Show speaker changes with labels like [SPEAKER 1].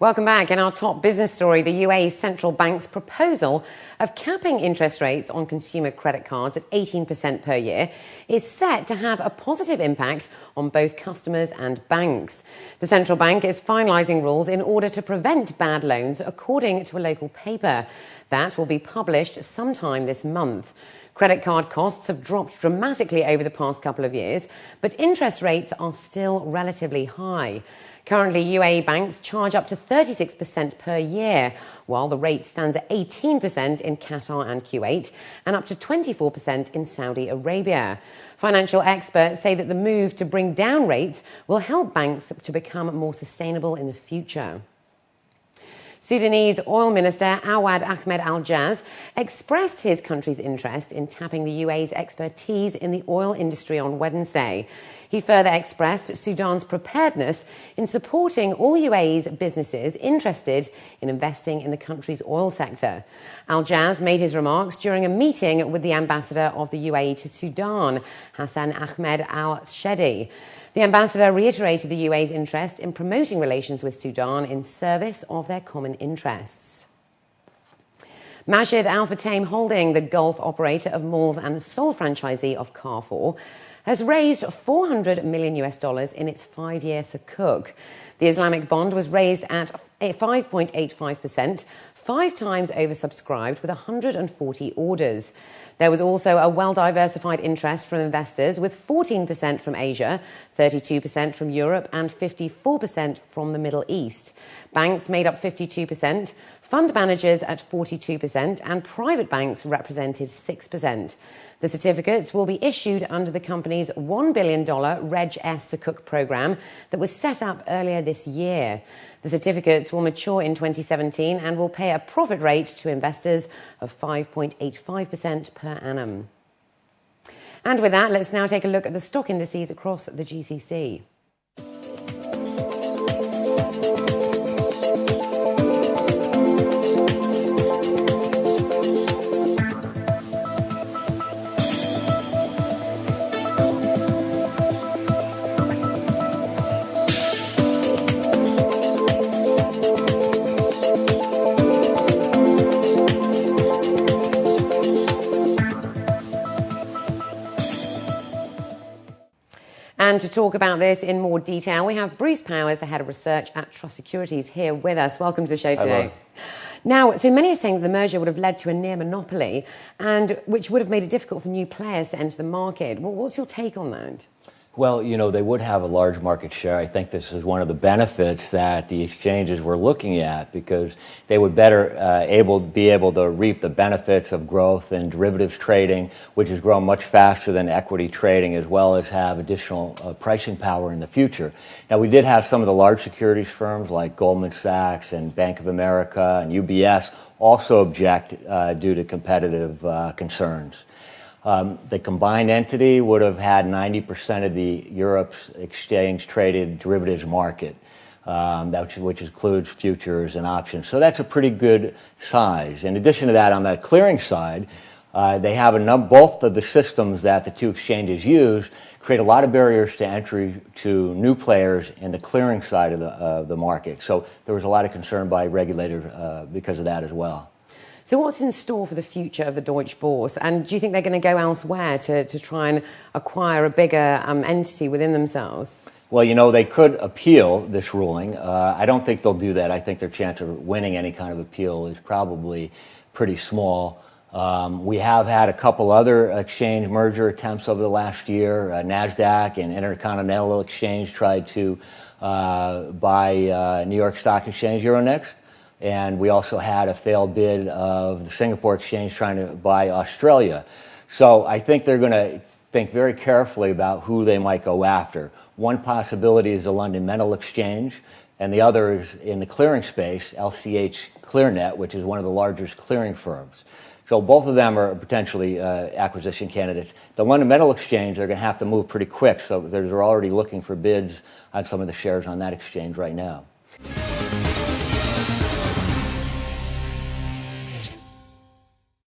[SPEAKER 1] Welcome back. In our top business story, the UAE central bank's proposal of capping interest rates on consumer credit cards at 18% per year is set to have a positive impact on both customers and banks. The central bank is finalising rules in order to prevent bad loans, according to a local paper. That will be published sometime this month. Credit card costs have dropped dramatically over the past couple of years, but interest rates are still relatively high. Currently, UAE banks charge up to 36% per year, while the rate stands at 18% in Qatar and Kuwait and up to 24% in Saudi Arabia. Financial experts say that the move to bring down rates will help banks to become more sustainable in the future. Sudanese Oil Minister Awad Ahmed Al-Jaz expressed his country's interest in tapping the UAE's expertise in the oil industry on Wednesday. He further expressed Sudan's preparedness in supporting all UAE's businesses interested in investing in the country's oil sector. Al-Jaz made his remarks during a meeting with the ambassador of the UAE to Sudan, Hassan Ahmed Al-Shedi. The ambassador reiterated the UAE's interest in promoting relations with Sudan in service of their common interests. Majid Al Futtaim Holding, the Gulf operator of malls and sole franchisee of Carrefour, has raised $400 million in its 5-year sukuk. The Islamic bond was raised at 5.85%, 5 times oversubscribed with 140 orders. There was also a well-diversified interest from investors, with 14% from Asia, 32% from Europe and 54% from the Middle East. Banks made up 52%, fund managers at 42%, and private banks represented 6%. The certificates will be issued under the company's $1 billion Reg S Sukuk program that was set up earlier this year. The certificates will mature in 2017 and will pay a profit rate to investors of 5.85% per annum. And with that, let's now take a look at the stock indices across the GCC. And to talk about this in more detail, we have Bruce Powers, the head of research at Trust Securities, here with us. Welcome to the show today. Hello. Now, so many are saying that the merger would have led to a near monopoly, and which would have made it difficult for new players to enter the market. What's your take on that?
[SPEAKER 2] Well, you know, they would have a large market share. I think this is one of the benefits that the exchanges were looking at, because they would better be able to reap the benefits of growth in derivatives trading, which has grown much faster than equity trading, as well as have additional pricing power in the future. Now, we did have some of the large securities firms like Goldman Sachs and Bank of America and UBS also object due to competitive concerns. The combined entity would have had 90% of the Europe's exchange-traded derivatives market, which includes futures and options. So that's a pretty good size. In addition to that, on the clearing side, they have both of the systems that the two exchanges use create a lot of barriers to entry to new players in the clearing side of the market. So there was a lot of concern by regulators because of that as well.
[SPEAKER 1] So what's in store for the future of the Deutsche Börse? And do you think they're going to go elsewhere to try and acquire a bigger entity within themselves?
[SPEAKER 2] Well, you know, they could appeal this ruling. I don't think they'll do that. I think their chance of winning any kind of appeal is probably pretty small. We have had a couple other exchange merger attempts over the last year. NASDAQ and Intercontinental Exchange tried to buy New York Stock Exchange, Euronext. And we also had a failed bid of the Singapore Exchange trying to buy Australia. So I think they're going to think very carefully about who they might go after. One possibility is the London Metal Exchange, and the other is in the clearing space, LCH ClearNet, which is one of the largest clearing firms. So both of them are potentially acquisition candidates. The London Metal Exchange, they're going to have to move pretty quick, so they're already looking for bids on some of the shares on that exchange right now.